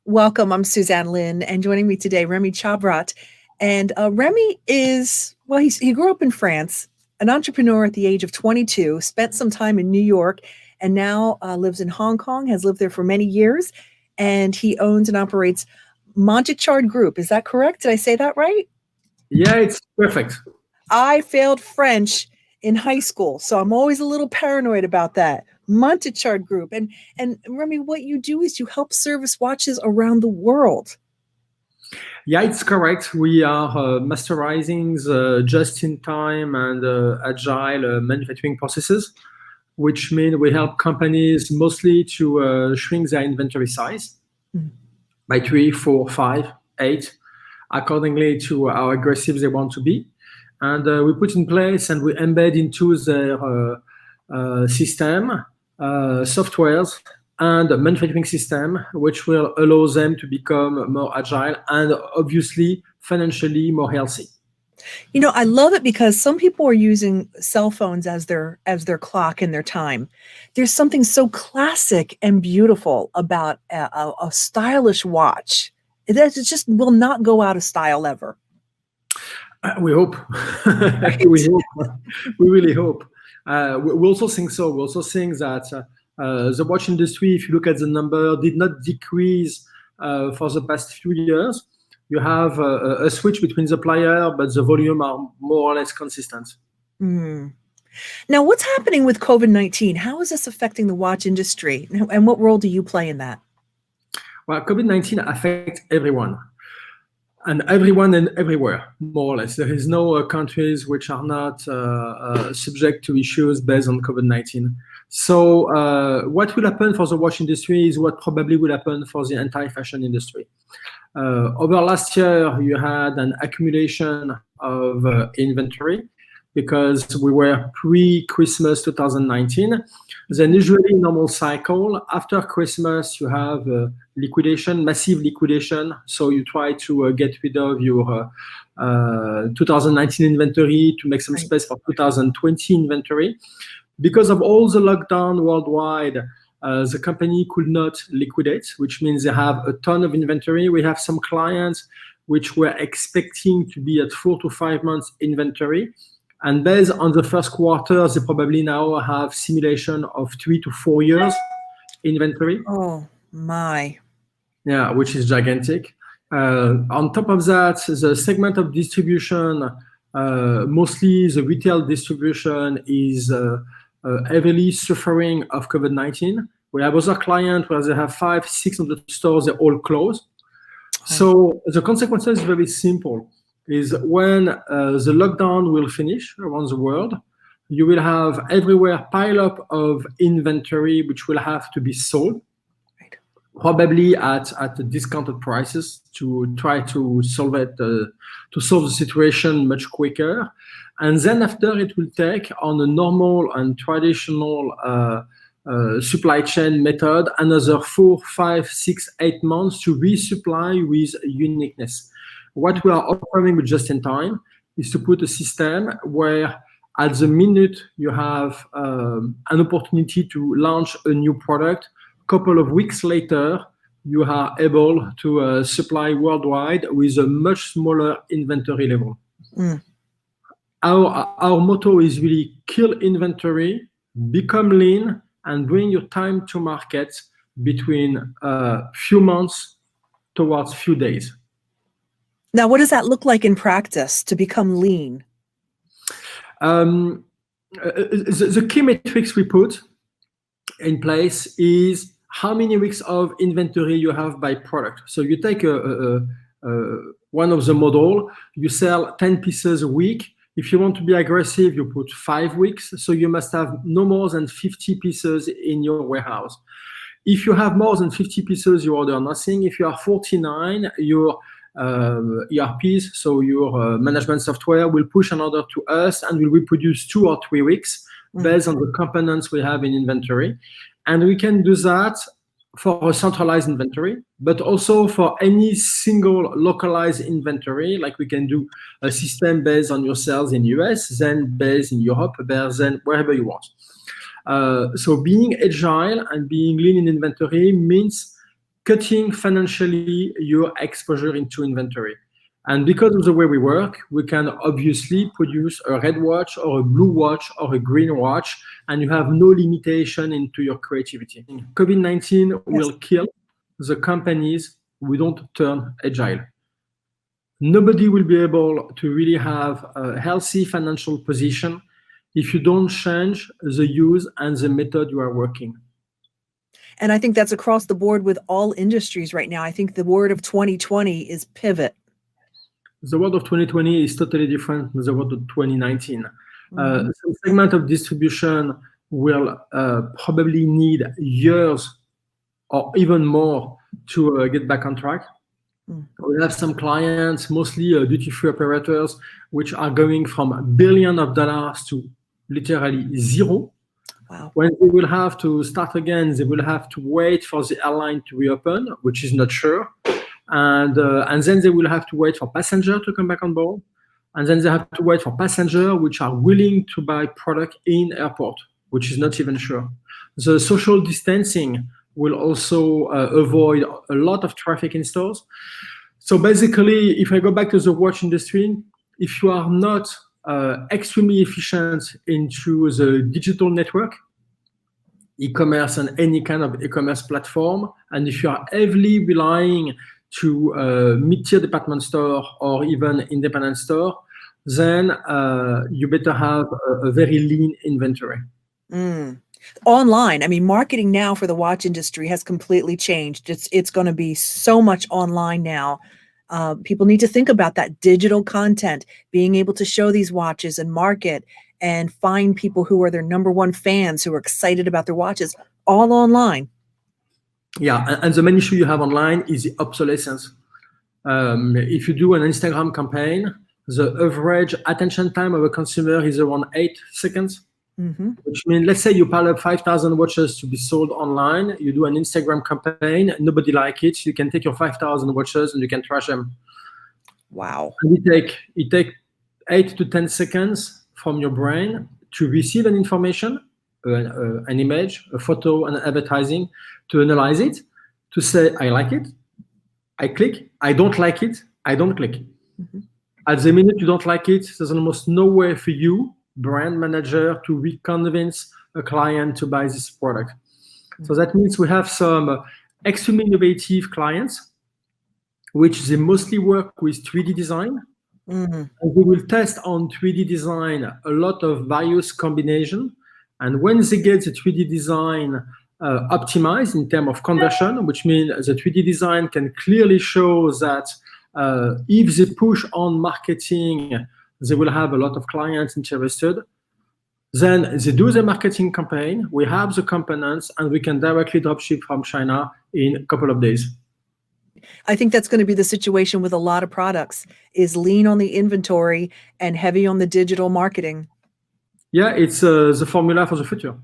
Welcome. I'm Suzanne Lynn, and joining me today, Remi Chabrat. And Remi he grew up in France, an entrepreneur at the age of 22, spent some time in New York, and now lives in Hong Kong, has lived there for many years, and he owns and operates Montrichard Group. Is that correct? Did I say that right? Yeah, it's perfect. I failed French in high school, so I'm always a little paranoid about that. Montrichard Group. And Remi, what you do is you help service watches around the world. Yeah, it's correct. We are masterizing the just-in-time and agile manufacturing processes, which mean we help companies mostly to shrink their inventory size by 3, 4, 5, 8, accordingly to how aggressive they want to be. And we put in place and we embed into their system softwares and a manufacturing system, which will allow them to become more agile and obviously financially more healthy. You know, I love it because some people are using cell phones as their clock and their time. There's something so classic and beautiful about a stylish watch. It just will not go out of style ever. We hope. We hope. We really hope. We also think so. We also think that the watch industry, if you look at the number, did not decrease for the past few years. You have a switch between the player, but the volume are more or less consistent. Mm. Now, what's happening with COVID-19? How is this affecting the watch industry? And what role do you play in that? Well, COVID-19 affects everyone. And everyone and everywhere, more or less. There is no countries which are not subject to issues based on COVID-19. So what will happen for the watch industry is what probably will happen for the entire fashion industry. Over last year, you had an accumulation of inventory because we were pre-Christmas 2019. Then usually normal cycle, after Christmas, you have liquidation, massive liquidation. So you try to get rid of your 2019 inventory to make some space for 2020 inventory. Because of all the lockdown worldwide, the company could not liquidate, which means they have a ton of inventory. We have some clients which were expecting to be at 4 to 5 months inventory. And based on the first quarter, they probably now have simulation of 3 to 4 years inventory. Oh, my. Yeah, which is gigantic. On top of that, the segment of distribution, mostly the retail distribution, is heavily suffering of COVID-19. We have other clients where they have 500, 600 stores, they're all closed. So the consequences is very simple. Is when the lockdown will finish around the world, you will have everywhere pile up of inventory which will have to be sold, probably at discounted prices to try to solve the situation much quicker. And then after it will take on a normal and traditional supply chain method another 4, 5, 6, 8 months to resupply with uniqueness. What we are offering with just in time is to put a system where at the minute you have an opportunity to launch a new product, a couple of weeks later, you are able to supply worldwide with a much smaller inventory level. Mm. Our motto is really kill inventory, become lean, and bring your time to market between a few months towards few days. Now, what does that look like in practice to become lean? The key metrics we put in place is how many weeks of inventory you have by product. So you take one of the model, you sell 10 pieces a week. If you want to be aggressive, you put 5 weeks. So you must have no more than 50 pieces in your warehouse. If you have more than 50 pieces, you order nothing. If you are 49, your ERPs, so your management software, will push an order to us and will reproduce 2 or 3 weeks based on the components we have in inventory. And we can do that for a centralized inventory, but also for any single localized inventory, like we can do a system based on your sales in US, then based in Europe, then wherever you want. So being agile and being lean in inventory means cutting financially your exposure into inventory. And because of the way we work, we can obviously produce a red watch or a blue watch or a green watch, and you have no limitation into your creativity. COVID-19 will kill the companies who don't turn agile. Nobody will be able to really have a healthy financial position if you don't change the use and the method you are working. And I think that's across the board with all industries right now. I think the word of 2020 is pivot. The word of 2020 is totally different from the word of 2019. Some segment of distribution will probably need years or even more to get back on track. We have some clients, mostly duty-free operators, which are going from billions of dollars to literally zero. Wow. When they will have to start again, they will have to wait for the airline to reopen, which is not sure. And then they will have to wait for passengers to come back on board. And then they have to wait for passengers which are willing to buy product in airport, which is not even sure. The social distancing will also avoid a lot of traffic in stores. So basically, if I go back to the watch industry, if you are not extremely efficient into the digital network, e-commerce and any kind of e-commerce platform, and if you are heavily relying to mid-tier department store or even independent store, then you better have a very lean inventory. Online, I mean, marketing now for the watch industry has completely changed. It's going to be so much online now. People need to think about that digital content, being able to show these watches and market and find people who are their number one fans who are excited about their watches, all online. Yeah, and the main issue you have online is the obsolescence. If you do an Instagram campaign, the average attention time of a consumer is around 8 seconds. Which means, let's say you pile up 5,000 watches to be sold online, you do an Instagram campaign, nobody likes it, you can take your 5,000 watches and you can trash them. Wow. And it take 8 to 10 seconds from your brain to receive an information, an image, a photo, an advertising, to analyze it, to say, I like it, I click, I don't like it, I don't click. At the minute you don't like it, there's almost no way for you, brand manager, to reconvince a client to buy this product. So that means we have some extremely innovative clients, which they mostly work with 3D design. And we will test on 3D design a lot of various combination. And when they get the 3D design optimized in terms of conversion, which means the 3D design can clearly show that if they push on marketing, they will have a lot of clients interested. Then they do the marketing campaign, we have the components, and we can directly dropship from China in a couple of days. I think that's going to be the situation with a lot of products, is lean on the inventory and heavy on the digital marketing. Yeah, it's the formula for the future.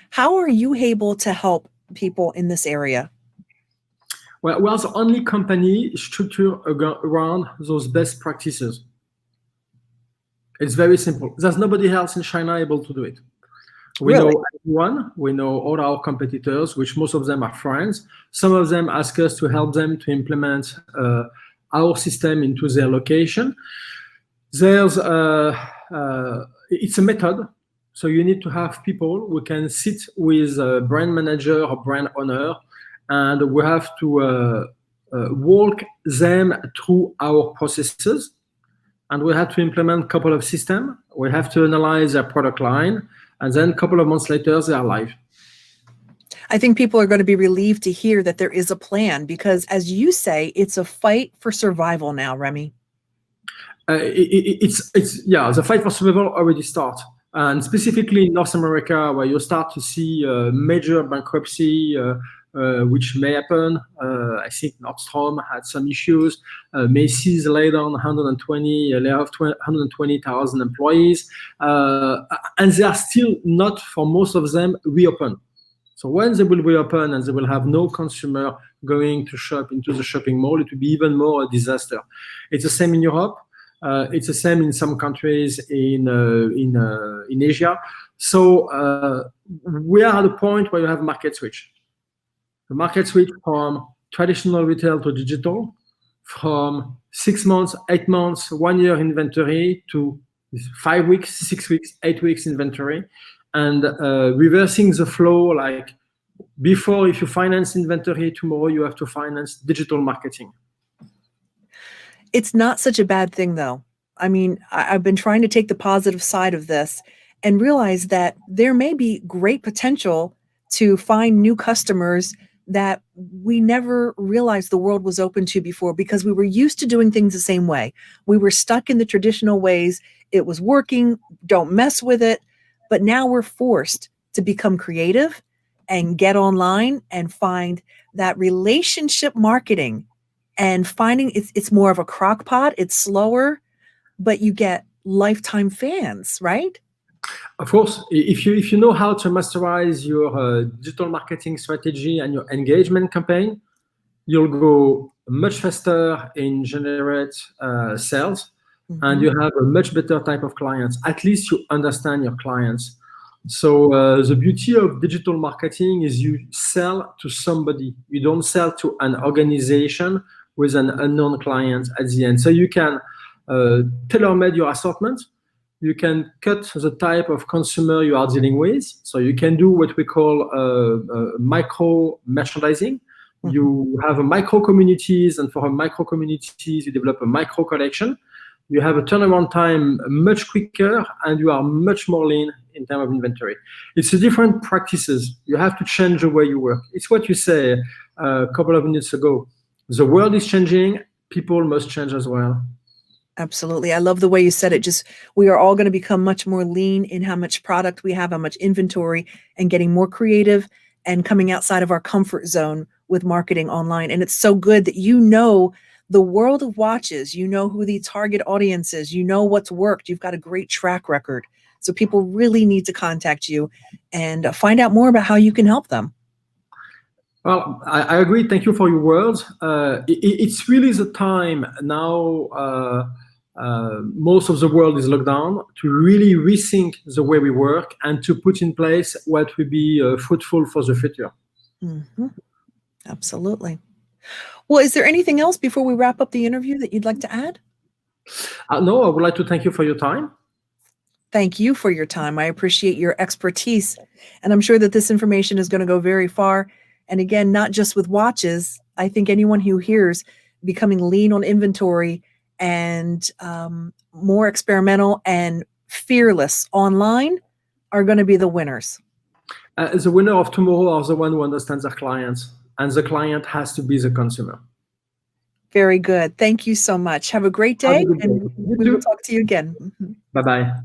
How are you able to help people in this area? Well, we're the only company structured around those best practices. It's very simple. There's nobody else in China able to do it. We know everyone. We know all our competitors, which most of them are friends. Some of them ask us to help them to implement our system into their location. There's it's a method. So you need to have people who can sit with a brand manager or brand owner, and we have to walk them through our processes. And we have to implement a couple of systems. We have to analyze their product line. And then a couple of months later, they are live. I think people are going to be relieved to hear that there is a plan, because as you say, it's a fight for survival now, Remi. The fight for survival already starts. And specifically in North America, where you start to see major bankruptcy, which may happen. I think Nordstrom had some issues. Macy's laid on 120,000 employees. And they are still not, for most of them, reopened. So when they will reopen and they will have no consumer going to shop into the shopping mall, it will be even more a disaster. It's the same in Europe. It's the same in some countries in Asia. So we are at a point where you have market switch. the market switch from traditional retail to digital, from 6 months, 8 months, 1 year inventory to 5 weeks, 6 weeks, 8 weeks inventory, and reversing the flow. Like before, if you finance inventory, tomorrow you have to finance digital marketing. It's not such a bad thing, though. I mean, I've been trying to take the positive side of this and realize that there may be great potential to find new customers that we never realized the world was open to before, because we were used to doing things the same way. We were stuck in the traditional ways. It was working, don't mess with it. But now we're forced to become creative and get online and find that relationship marketing, and finding it's more of a crock pot. It's slower, but you get lifetime fans, right? Of course, if you know how to masterize your digital marketing strategy and your engagement campaign, you'll go much faster in generate sales, and you have a much better type of clients. At least you understand your clients. So the beauty of digital marketing is you sell to somebody. You don't sell to an organization with an unknown client at the end. So you can tailor-made your assortment. You can cut the type of consumer you are dealing with. So you can do what we call micro merchandising. You have a micro communities, and for a micro communities, you develop a micro collection. You have a turnaround time much quicker, and you are much more lean in terms of inventory. It's a different practices. You have to change the way you work. It's what you say a couple of minutes ago. The world is changing. People must change as well. Absolutely. I love the way you said it. Just, we are all going to become much more lean in how much product we have, how much inventory, and getting more creative and coming outside of our comfort zone with marketing online. And it's so good that you know the world of watches, you know who the target audience is, you know what's worked, you've got a great track record. So people really need to contact you and find out more about how you can help them. Well, I agree. Thank you for your words. It's really the time now, most of the world is locked down, to really rethink the way we work and to put in place what will be fruitful for the future. Absolutely. Well, is there anything else before we wrap up the interview that you'd like to add? No, I would like to thank you for your time. Thank you for your time. I appreciate your expertise. And I'm sure that this information is going to go very far. And again, not just with watches. I think anyone who hears becoming lean on inventory and more experimental and fearless online are going to be the winners. The winner of tomorrow are the one who understands their clients. And the client has to be the consumer. Very good. Thank you so much. Have a great day. Have a good day. And we will talk to you again. Bye-bye.